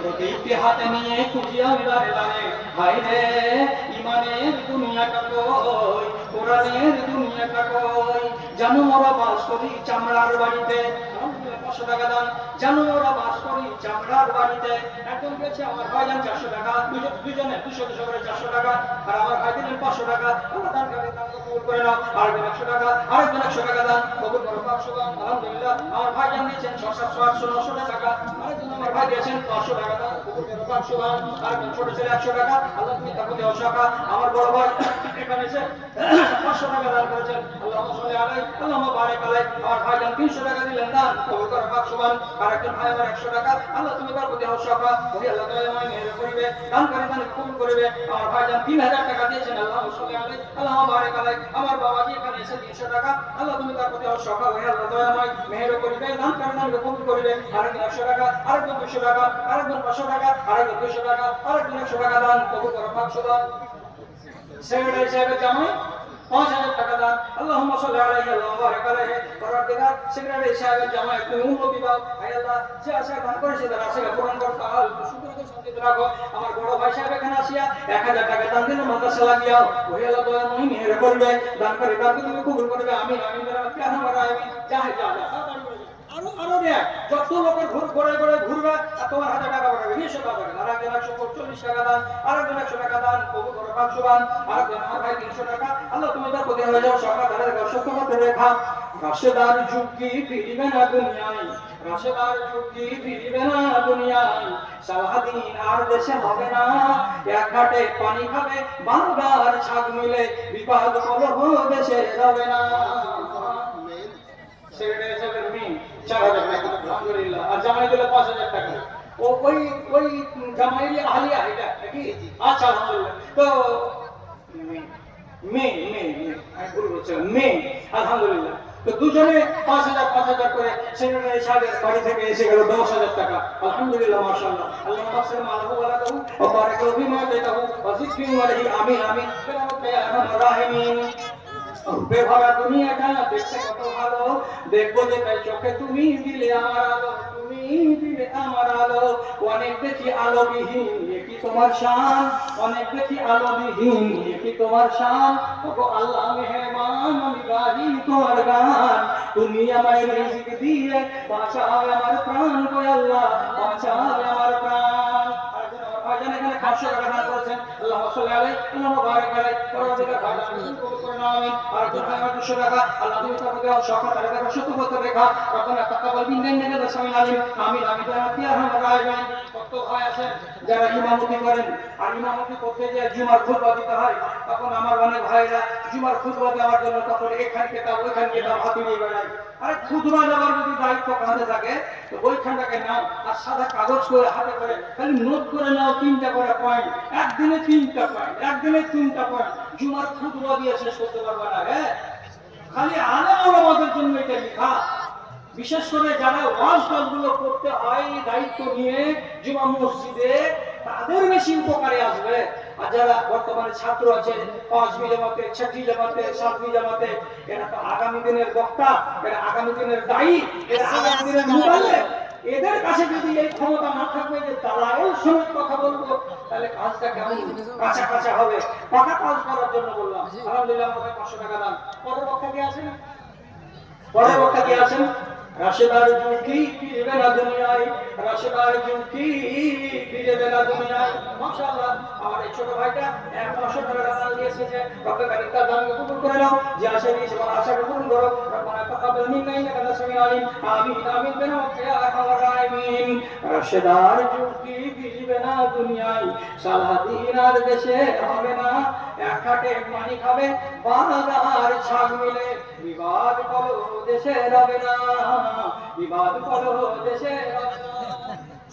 প্রতিটি হাতে নিয়ে খুঁজিয়া দাঁড়ে দাঁড়ে বাইরে ইমানের দুনিয়াটা কই, কোরআনের দুনিয়াটা কই। জানো মোরা বাস করি চামড়ার বাড়িতে, 500 টাকা দান। জানো মোরা বাস করি চামড়ার বাড়িতে। একজন গেছে আমার ভাইজান 400 টাকা, দুজনে 200 করে 400 টাকা, আর আমার ভাই দিলেন 500 টাকা। আল্লাহ দান কবুল করে নাও। আরেকজন 100 টাকা, আরেকজন 100 টাকা দান কবুল করো। 500 দান আলহামদুলিল্লাহ। আমার ভাইজান দিয়েছেন 600, 700, 900 টাকা। আরেকজন আমার ভাই দিয়েছেন 500 টাকা দান কবুল করো। 500 দান। আরেকজন ছোট ছেলে 100 টাকা, আল্লাহ তুমি তাকে দেও টাকা। আমার বড় ভাই এখানে এসে 500 টাকা দান করেছেন, আল্লাহুম্মা সাল্লি আলাইহি আল্লাহুম্মা বারিক আলাইহি। আমার ভাইজান 300 টাকা দিলেন দান কবুল করো। 500 দান। আরেকজন ভাই আমার 100 টাকা, আল্লাহ তুমি তার প্রতি টাকা। ওই আল্লাহ তাআলা আমায় মেহের করিবে, দান করে দান কবুল করিবে। আমার ভাইজান 3000 টাকা দিয়েছেন, আল্লাহুম্মা সাল্লি আলাইহি আল্লাহুম্মা বারিক আলাইহি। আমার বাবাজি এখানে এসে 300 টাকা, আল্লাহ তুমি তার প্রতি টাকা। ওই আল্লাহ তাআলা আমায় মেহের করিবে, দান করে দান কবুল করিবে। আরেকজন 100 টাকা, আরেকজন 200 টাকা, আরেকজন 500 টাকা, আরেকজন 200 টাকা, আরেকজন 100 টাকা দান কবুল করো। 500 দান। সেক্রেটারি সাহেবের জামাই 5000 টাকা দান, আল্লাহুম্মা সাল্লি আলাইহি আল্লাহুম্মা বারিক আলাইহি। পরবর্তীকার সেক্রেটারি সাহেবের জামাই তুমি উন্নতি দাও, হে আল্লাহ যে আশা দান করেছে তার আশা পূরণ করো, তাহার সুন্দর শান্তিতে রাখো। আমার বড় ভাই সাহেব এখানে আসিয়া 1000 টাকা দান দিল মাদ্রাসা লাগিয়াও, হে আল্লাহ দয়া মহি মেহের করবে, দান করে দান তুমি কবুল করবে। আমিন আমিন কে আমরা আমিন। যা আরো দেখ যত লোকের ঘুরে ঘুরবে আর তোমার হাতে টাকা পাঠাবে 200 টাকা। আরেকজন 140 টাকা দান, আরেকজন 100 টাকা দান কবুল করো। 500 দান। আরেকজন আমার ভাই 300 টাকা, আল্লাহ তুমি তার প্রতি হয়ে যাও সরকার তাদের সত্যমতে রেখা। রাশেদার যুগ কি ফিরবে না দুনিয়ায়, রাশেদার যুগ কি ফিরবে না দুনিয়ায়। সারাদিন আর দেশে হবে না, এক ঘাটে পানি খাবে বাংলার ছাগ মিলে, বিপদ কলহ দেশে রবে না। সেক্রেটারি সাহেবের মেয়ে 4000 টাকা আলহামদুলিল্লাহ, আর জামাই দিল 5000 টাকা। ওই জামাইয়ের আহলিয়া এটা নাকি? আচ্ছা আলহামদুলিল্লাহ। তো ভুল বলছিলাম, আলহামদুলিল্লাহ। তো দুজনে 5000 করে সেক্রেটারি সাহেবের বাড়ি থেকে এসে গেল 10000 টাকা। আলহামদুলিল্লাহ মাশাআল্লাহ। আল্লাহ মাসলাম আলাহু ওয়া লাহু ওয়া বারাক লাহু বিমা দাতাহু ওয়া যিকরি আলাইহি। আমিন আমিন। ইয়া আরহামার রাহিমিন। বেভরা দুনিয়াটা দেখতে কত ভালো, দেখবো যে তাই চোখে তুমি দিলে আমার আলো, তুমি দিলে আমার আলো। অনেক দেখি আলো বিহীন কি তোমার শান, অনেক দেখি আলো বিহীন কি তোমার শান। ওগো আল্লাহ মেহেরবান আমি গাহি তোমার গান, তুমি আমায় রিজিক দিয়ে বাঁচাও আমার প্রাণ। গো আল্লাহ বাঁচাও আমার প্রাণ। ভাইজান এখানে 500 টাকা দান করেছেন, আল্লাহুম্মা সাল্লি আলাইহি আল্লাহুম্মা বারিক আলাইহি। পরবর্তীকার ভাইজান কবুল করে নাও আমিন। আর একজন ভাই আমার 200 টাকা, আল্লাহ তুমি তার প্রতি সরকার তাদের সত্যবত রেখা। রব্বানা তাকাব্বাল মিন্না ইন্নাকা সামিউল আলিম। আমিন আমিন ইয়া আরহামার রাহিমিন। কত ভাই আছেন যারা ইমামতি করেন, আর ইমামতি করতে গিয়ে জুমার খুতবা দিতে হয়, তখন আমার অনেক ভাইরা জুমার খুতবা দেওয়ার জন্য তখন এখান কেতাব ওইখান কেতাব হাতে নিয়ে বেড়ায়। আরে খুতবা দেওয়ার যদি দায়িত্ব কাঁধে থাকে তো ওইখানটাকে নাও আর সাদা কাগজ করে হাতে করে খালি নোট করে নাও 3টা করে পয়েন্ট, একদিনে 3টা পয়েন্ট, একদিনে 3টা পয়েন্ট। জুমার খুতবা দিয়ে শেষ করতে পারবে না। হ্যাঁ, খালি আলেম ওলামাদের জন্য এটা লেখা। বিশেষ করে যারা ওয়াজ কাজগুলো করতে হয় দায়িত্ব নিয়ে জুমা মসজিদে, তাদের বেশি উপকারে আসবে। আর যারা বর্তমানে ছাত্র আছে 5 জামাতে, 6 জামাতে, 7 জামাতে, এরা তো আগামী দিনের বক্তা, এরা আগামী দিনের দায়ী, এরা আগামী দিনের মুবাল্লিগ। এদের কাছে যদি এই ক্ষমতা না থাকবে যে দালালের সঙ্গে কথা বলবো, তাহলে কাজটা কেমন কাঁচা কাঁচা হবে। পাকা কাজ করার জন্য বললাম। আলহামদুলিল্লাহ আমাদের 500 টাকা দান। পরের বক্তা কি আছেন? পরের বক্তা কি আছেন? রাশেদার যুগ কি ফিরবে না দুনিয়ায়, রাশেদার যুগ কি ফিরবে না দুনিয়ায়। মাশাআল্লাহ আমার এই ছোট ভাইটা 500 টাকা দান দিয়েছে, যে রব্বে কারীম তার দান কবুল করে নাও, যে আশা দিয়েছে আমার আশা কবুল করো। রব্বানা তাকাব্বাল মিন্না ইন্নাকা আনতাস সামিউল আলিম। আমিন আমিন বিরহমাতিকা ইয়া আরহামার রাহিমিন। রাশেদার যুগ কি ফিরবে না দুনিয়ায়, সালাদিন আর দেশে হবে না, এক হাটে পানি খাবে বাংলার ছাগ মিলে, বিবাদ কলহ দেশে রবে না, বিবাদ কলহ দেশে রবে না।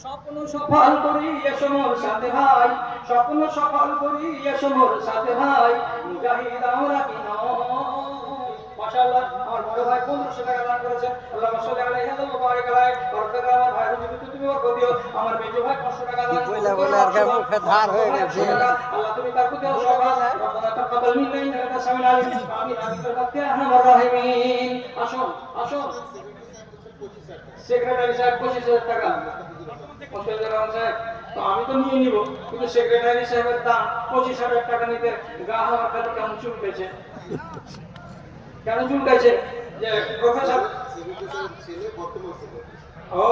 স্বপ্ন সফল করি এসো মোর সাথে ভাই, স্বপ্ন সফল করি এসো মোর সাথে ভাই, মুজাহিদ আমরা কি নয়। মাশাআল্লাহ আমার বড় ভাই 1500 টাকা দান করেছেন, আল্লাহুম্মা সাল্লি আলাইহি ওয়া বারিক আলাইহি। বরকত আমার ভাই রুজি তুমি বরকত দিও। আমার মেজো ভাই 500 টাকা দান করেছেন, আর মুখে ধার হয়ে গেছে, আল্লাহ তুমি তার প্রতি সওয়াব রব্বানা তাকাব্বাল মিন্না ইন্নাকা আনতাস সামিউল আলিম। আমিন আমিন বিরহমাতিকা ইয়া আরহামার রাহিমিন। আসুন আসুন সেক্রেটারি সাহেব 25,000 টাকা, মুশতাকুর রহমান সাহেব, তো আমি তো নিয়ে নিব, কিন্তু সেক্রেটারি সাহেবের দাম 25,000 টাকা নিতে গা আমার খালি কেমন চুলকেছে। কেন চুলকেছে? যে প্রফেসর ও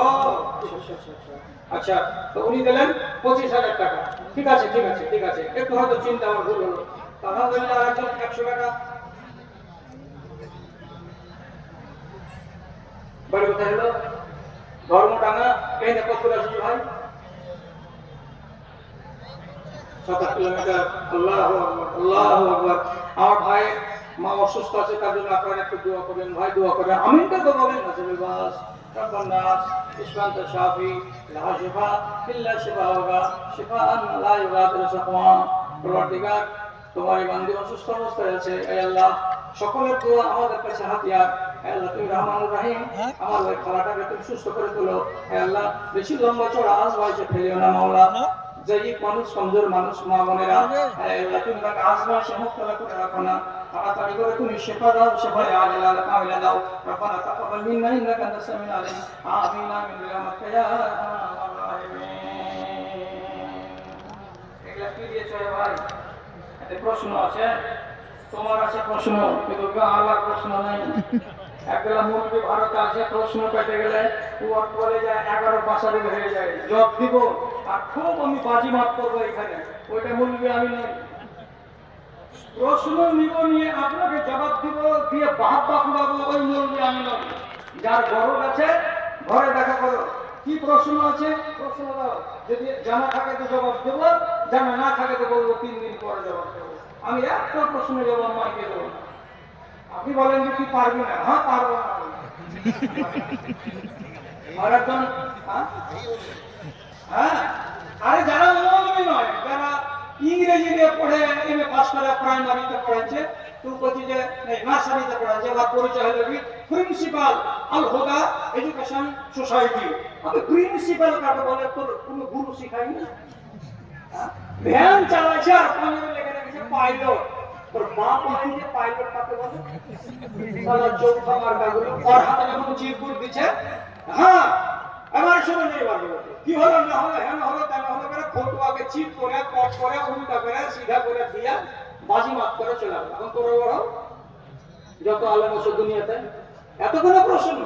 আচ্ছা, তো উনি দিলেন 25,000 টাকা। ঠিক আছে ঠিক আছে ঠিক আছে, একটু হয়তো চিন্তা আমার ভুল হলো। আলহামদুলিল্লাহ, আরেকজন 100 টাকা। বাড়ি কোথায় হলো? ধর্মডাঙ্গা। এই দেখো তুলাসী ভাই, 7 কিলোমিটার। আল্লাহু আকবার, আল্লাহু আকবার। আমার ভাই মা অসুস্থ আছে, তার জন্য আপনারা একটু দোয়া করবেন ভাই, দোয়া করবেন। আমিনটা তো বলেন না সবাই। বাস রব্বানাস ইসমান্ত শাফি লা শিফা ইল্লা শিফাউকা শিফাআন লা ইউগাদিরু সাকমা। পরওয়ারদিগার, তোমার এই বান্দী অসুস্থ অবস্থায় আছে, হে আল্লাহ সকলের দোয়া আমাদের কাছে হাতিয়ার। হে আল্লাহ তুমি রহমানুর রহিম, আমার ওই খালাটাকে তুমি সুস্থ করে তোলো। হে আল্লাহ বেশি লম্বা চড়া আজ বয়সে ফেলিও না মাওলা। জয়ীব মানুষ, কমজোর মানুষ, মা বোনেরা, আল্লাহ তুমি তাকে আজমাইশে মুক্তলা করে রাখো না। তাড়াতাড়ি করে তুমি শিফা দাও, শিফায়ে আজিলা কামিলা দাও। রব্বানা তাকাব্বাল মিন্না ইন্নাকা আনতাস সামিউল আলিম। আমিন আমিন বিরহমাতিকা ইয়া আরহামার রাহিমিন। এগুলা কি দিয়েছো রে ভাই? এতে প্রশ্ন আছে, তোমার আছে প্রশ্ন, কিন্তু আমার প্রশ্ন নাই। একবেলা মুরগি ভারতে আছে, প্রশ্ন পেটে গেলে ওর পরে যায় 11 পাশারি হয়ে যায়, জব দিব আর খুব আমি বাজি মাত করবো এখানে, ওইটা মুরগি আমি নই। প্রশ্ন নিব, নিয়ে আপনাকে জবাব দিব, দিয়ে বাপ বাকুড়াবো, ওই মুরগি আমি নই। যার গরজ আছে ঘরে দেখা করো, কি প্রশ্ন আছে প্রশ্ন দাও, যদি জানা থাকে তো জবাব দেবো, জানা না থাকে তো বলবো 3 দিন পরে জবাব দেবো। আমি একটা প্রশ্নের জবাব মাইকে দেবো না। আপনি বলেন যে তুই পারবি না, হ্যাঁ পারবো না। আর একজন হ্যাঁ, আরে যারা মৌলবী নয়, যারা ইংরেজি দিয়ে পড়ে এমএ পাস করে প্রাইমারিতে পড়েছে, তো বলছি যে নার্সারিতে পড়েছে, বা পরিচয় হলো কি প্রিন্সিপাল আল হুদা এডুকেশন সোসাইটি। আমি প্রিন্সিপাল কাকে বলে? তোর কোনো গুরু শিখাই না। ভ্যান চালাইছে আর পাঞ্জাবে লেখে রেখেছে পাইলট। তোর বাপ হয় যে পাইলট কাকে বলে? সারা চৌথা মার্কাগুলো ওর হাতে যখন চিরকুট দিচ্ছে, হ্যাঁ এবার শুনে নেই পারবে কি হলো না হলো, হ্যাঁ হলো তেন হলো করে ফটোয়াকে চিপ করে কট করে উল্টা করে সিধা করে দিয়া বাজি মাত করে চলে গেল। এখন তোর বড় যত আলেম আছে দুনিয়াতে, এত কোনো প্রশ্ন,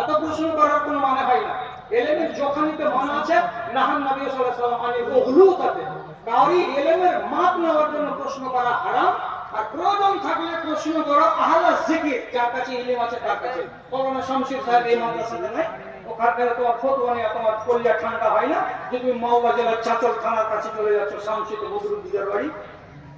এত প্রশ্ন করার কোনো মানে হয় না। এলেমের জোখানিতে মনে আছে নাহান নবী সাল্লাল্লাহু আলাইহি ওয়াসাল্লাম আনি ওগুলুতাতে, কাউরি এলেমের মাপ নেওয়ার জন্য প্রশ্ন করা হারাম। আর প্রয়োজন থাকলে প্রশ্ন করো আহলা জিকির, যার কাছে ইলম আছে তার কাছে। করোনা শামসুর সাহেব এই মাদ্রাসাতে নাই, ওখানে তোমার ফতোয়া নিয়ে তোমার কলিজা ঠান্ডা হয় না যে তুমি মাওবা জেলার চাচল থানার কাছে চলে যাচ্ছ শামসুতে বদরুদ্দিনের বাড়ি।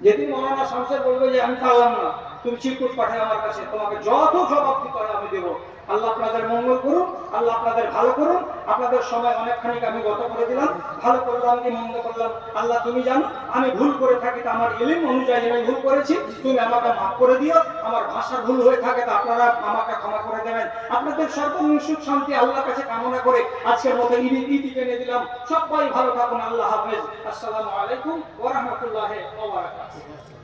যেদিন মৌলানা শামসের বলবে যে আমি পারলাম না, তুমি চিরকুট পাঠাও আমার কাছে, তোমাকে যত জবাব দিতে হয় আমি দেবো। আল্লাহ আপনাদের মঙ্গল করুন, আল্লাহ আপনাদের ভালো করুন। আপনাদের সময় অনেকখানি আমি গত করে দিলাম, ভালো করলাম কি মন্দ করলাম আল্লাহ তুমি জানো। আমি ভুল করে থাকি তো আমার ইলম অনুযায়ী আমি ভুল করেছি, তুমি আমাকে মাফ করে দিও। আমার ভাষা ভুল হয়ে থাকে তো আপনারা আমাকে ক্ষমা করে দেবেন। আপনাদের সর্বনিম্ন সুখ শান্তি আল্লাহর কাছে কামনা করে আজকের মতো ইতি টেনে দিলাম। সবাই ভালো থাকুন, আল্লাহ হাফেজ। আসসালামু আলাইকুম ওয়া রাহমাতুল্লাহি ওয়া বারাকাতুহু।